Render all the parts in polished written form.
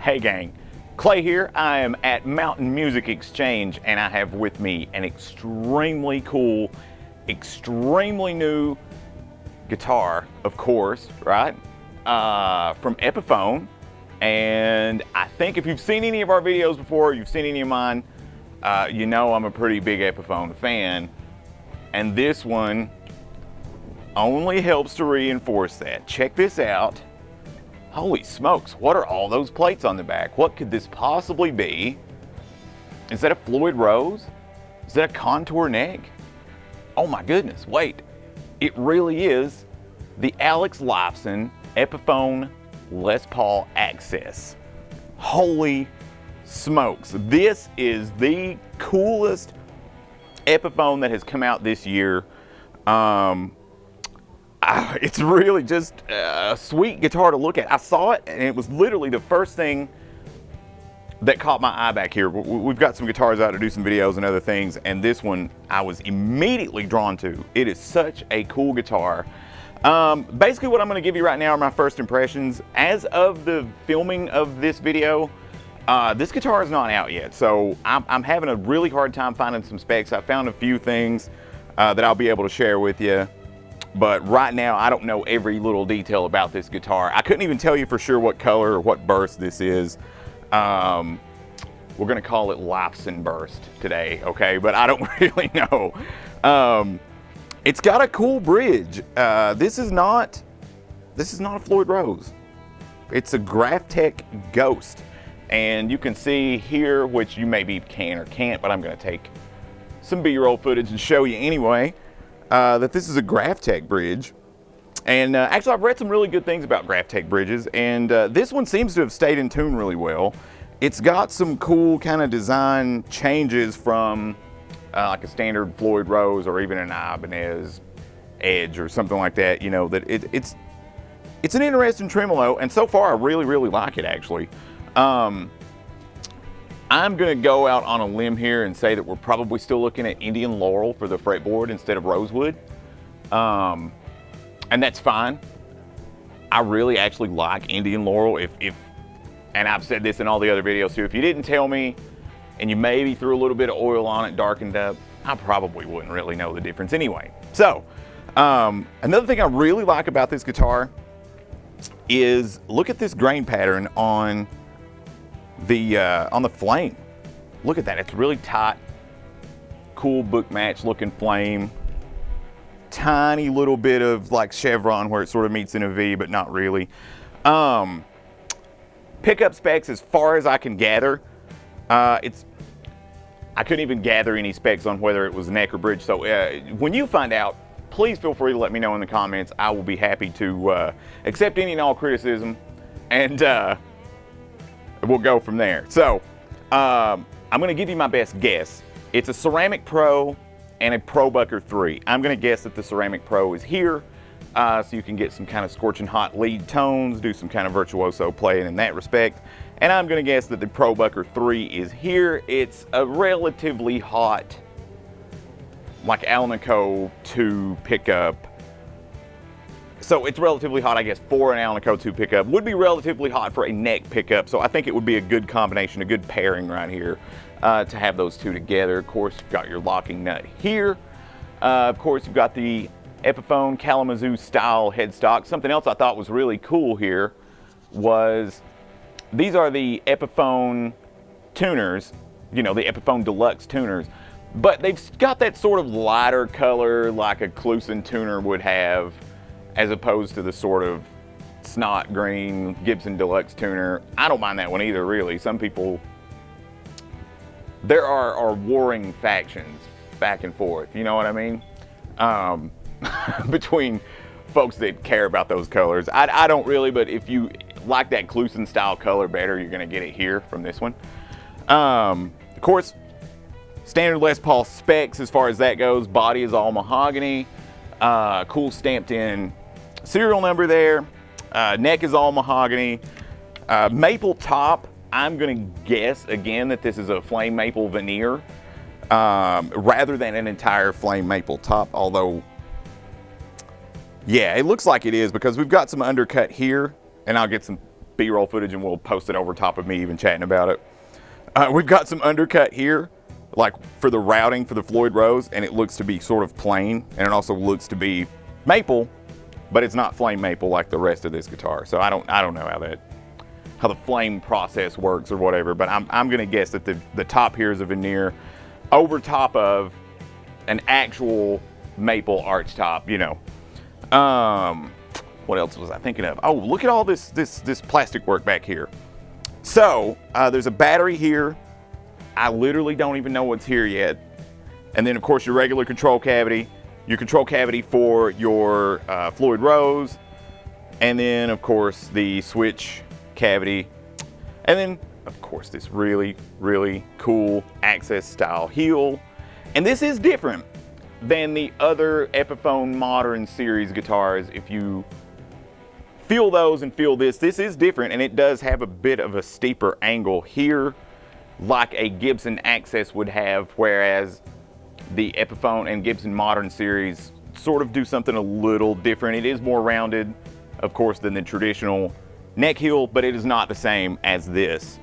Hey gang, Clay here. I am at Mountain Music Exchange and I have with me an extremely cool, extremely new guitar, of course, right? From Epiphone. And I think if you've seen any of our videos before, you've seen any of mine, you know I'm a pretty big Epiphone fan. And this one only helps to reinforce that. Check this out. Holy smokes, what are all those plates on the back? What could this possibly be? Is that a Floyd Rose? Is that a contour neck? Oh my goodness, wait. It really is the Lifeson Epiphone Les Paul Axcess. Holy smokes. This is the coolest Epiphone that has come out this year. It's really just a sweet guitar to look at. I saw it and it was literally the first thing that caught my eye back here. We've got some guitars out to do some videos and other things, and this one I was immediately drawn to. It is such a cool guitar. Basically what I'm going to give you right now are my first impressions. As of the filming of this video, this guitar is not out yet, so I'm having a really hard time finding some specs. I found a few things that I'll be able to share with you. But right now, I don't know every little detail about this guitar. I couldn't even tell you for sure what color or what burst this is. We're gonna call it Lifeson burst today, okay? But I don't really know. It's got a cool bridge. This is not a Floyd Rose. It's a Graphtec Ghost. And you can see here, which you maybe can or can't, but I'm gonna take some B-roll footage and show you anyway. That this is a Graphtec bridge. And actually I've read some really good things about Graphtec bridges, and this one seems to have stayed in tune really well. It's got some cool kind of design changes from like a standard Floyd Rose or even an Ibanez Edge or something like that, you know, that it's an interesting tremolo, and so far I really like it actually. I'm gonna go out on a limb here and say that we're probably still looking at Indian Laurel for the fretboard instead of rosewood. And that's fine. I really actually like Indian Laurel. And I've said this in all the other videos too, if you didn't tell me and you maybe threw a little bit of oil on it, darkened up, I probably wouldn't really know the difference anyway. So, another thing I really like about this guitar is look at this grain pattern on the flame. Look at that, it's really tight, cool book match looking flame. Tiny little bit of like chevron where it sort of meets in a V, but not really. Pickup specs, as far as I can gather, I couldn't even gather any specs on whether it was neck or bridge. So when you find out, please feel free to let me know in the comments. I will be happy to accept any and all criticism, and we'll go from there. So I'm gonna give you my best guess. It's a Ceramic Pro and a Pro Bucker 3. I'm gonna guess that the Ceramic Pro is here, so you can get some kind of scorching hot lead tones, do some kind of virtuoso playing in that respect. And I'm gonna guess that the Pro Bucker 3 is here. It's a relatively hot, like Alnico 2 pickup. So it's relatively hot, I guess, for an Alnico 2 pickup. Would be relatively hot for a neck pickup. So I think it would be a good combination, a good pairing right here to have those two together. Of course, you've got your locking nut here. Of course, you've got the Epiphone Kalamazoo style headstock. Something else I thought was really cool here was these are the Epiphone tuners, you know, the Epiphone Deluxe tuners. But they've got that sort of lighter color like a Kluson tuner would have, as opposed to the sort of snot green Gibson Deluxe tuner. I don't mind that one either, really. Some people, there are warring factions back and forth, you know what I mean? Between folks that care about those colors. I don't really, but if you like that Kluson style color better, you're gonna get it here from this one. Of course, standard Les Paul specs as far as that goes. Body is all mahogany. Cool stamped in serial number there. Neck is all mahogany. Maple top, I'm gonna guess again that this is a flame maple veneer rather than an entire flame maple top, although yeah, it looks like it is because we've got some undercut here, and I'll get some B-roll footage and we'll post it over top of me even chatting about it. We've got some undercut here, like for the routing for the Floyd Rose, and it looks to be sort of plain, and it also looks to be maple, but it's not flame maple like the rest of this guitar. So I don't know how the flame process works or whatever, but I'm gonna guess that the top here is a veneer over top of an actual maple arch top, you know. What else was I thinking of? Oh, look at all this plastic work back here. So there's a battery here. I literally don't even know what's here yet. And then of course your regular control cavity, your control cavity for your Floyd Rose, and then of course the switch cavity, and then of course this really, really cool Axcess style heel. And this is different than the other Epiphone Modern Series guitars. If you feel those and feel this is different, and it does have a bit of a steeper angle here like a Gibson Axcess would have, whereas the Epiphone and Gibson Modern Series sort of do something a little different. It is more rounded, of course, than the traditional neck heel, but it is not the same as this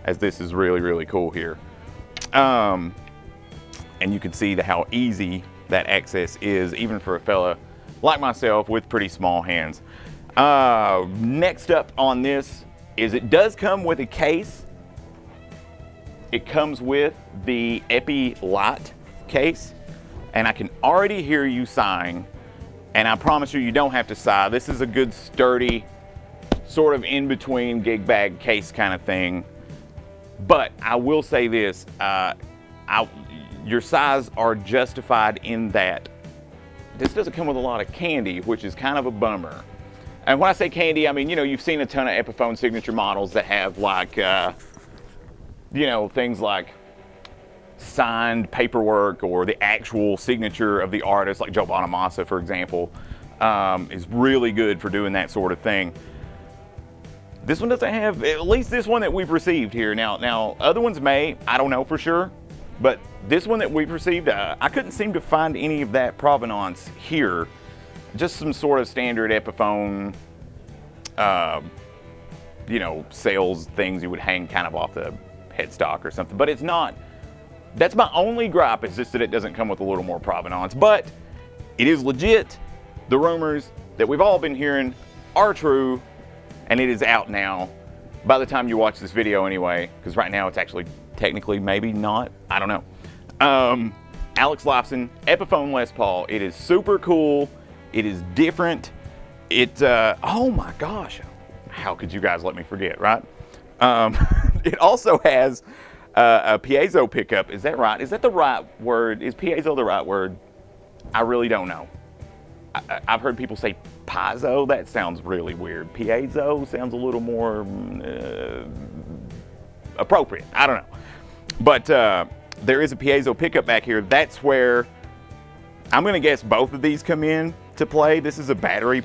is really, really cool here. And you can see how easy that Axcess is, even for a fella like myself with pretty small hands. Next up on this is it does come with a case. It comes with the Epi Light case, and I can already hear you sighing, and I promise you don't have to sigh. This is a good sturdy sort of in between gig bag case kind of thing. But I will say this, your sighs are justified in that this doesn't come with a lot of candy, which is kind of a bummer. And when I say candy, I mean, you know, you've seen a ton of Epiphone signature models that have like, you know, things like signed paperwork or the actual signature of the artist, like Joe Bonamassa, for example, is really good for doing that sort of thing. This one doesn't have, at least this one that we've received here. Now other ones may, I don't know for sure, but this one that we've received, I couldn't seem to find any of that provenance here. Just some sort of standard Epiphone, you know, sales things you would hang kind of off the headstock or something, but it's not. That's my only gripe, is just that it doesn't come with a little more provenance, but it is legit. The rumors that we've all been hearing are true, and it is out now by the time you watch this video anyway, because right now it's actually technically maybe not, I don't know. Alex Lifeson, Epiphone Les Paul. It is super cool. It is different. Oh my gosh, how could you guys let me forget, right? It also has a Piezo pickup. Is that right? Is that the right word? Is Piezo the right word? I really don't know. I've heard people say Piezo. That sounds really weird. Piezo sounds a little more appropriate. I don't know. But there is a Piezo pickup back here. That's where I'm going to guess both of these come in to play. This is a battery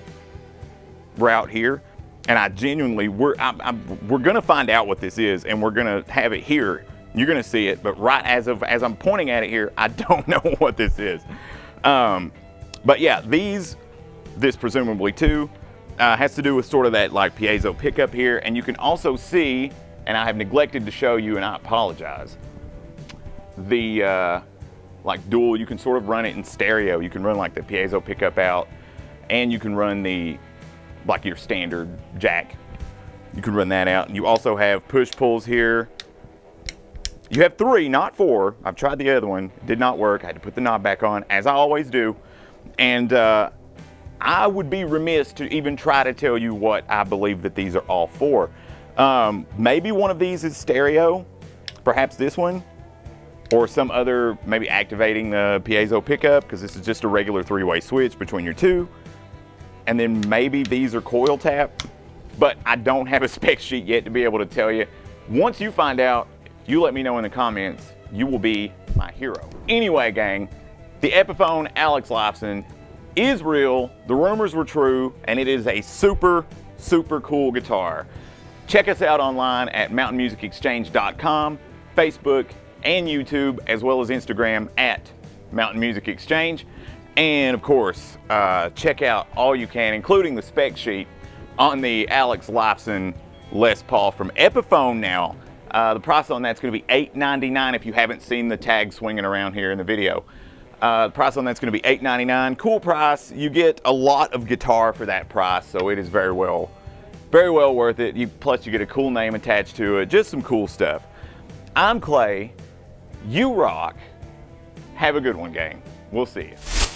route here, and I genuinely, we're going to find out what this is, and we're going to have it here. You're going to see it, but right as I'm pointing at it here, I don't know what this is. But yeah, this presumably too has to do with sort of that like Piezo pickup here, and you can also see, and I have neglected to show you, and I apologize, the like dual, you can sort of run it in stereo. You can run like the Piezo pickup out, and you can run the like your standard jack. You can run that out, and you also have push pulls here. You have 3, not 4. I've tried the other one, it did not work. I had to put the knob back on, as I always do. And I would be remiss to even try to tell you what I believe that these are all for. Maybe one of these is stereo, perhaps this one, or some other, maybe activating the Piezo pickup, because this is just a regular 3-way switch between your two. And then maybe these are coil tap, but I don't have a spec sheet yet to be able to tell you. Once you find out, you let me know in the comments, you will be my hero. Anyway, gang, the Epiphone Alex Lifeson is real, the rumors were true, and it is a super, super cool guitar. Check us out online at mountainmusicexchange.com, Facebook, and YouTube, as well as Instagram at Mountain Music Exchange. And of course, check out all you can, including the spec sheet on the Alex Lifeson Les Paul from Epiphone now. The price on that's going to be $8.99 if you haven't seen the tag swinging around here in the video. The price on that's going to be $8.99. Cool price. You get a lot of guitar for that price, so it is very well worth it. Plus you get a cool name attached to it. Just some cool stuff. I'm Clay. You rock. Have a good one, gang. We'll see you.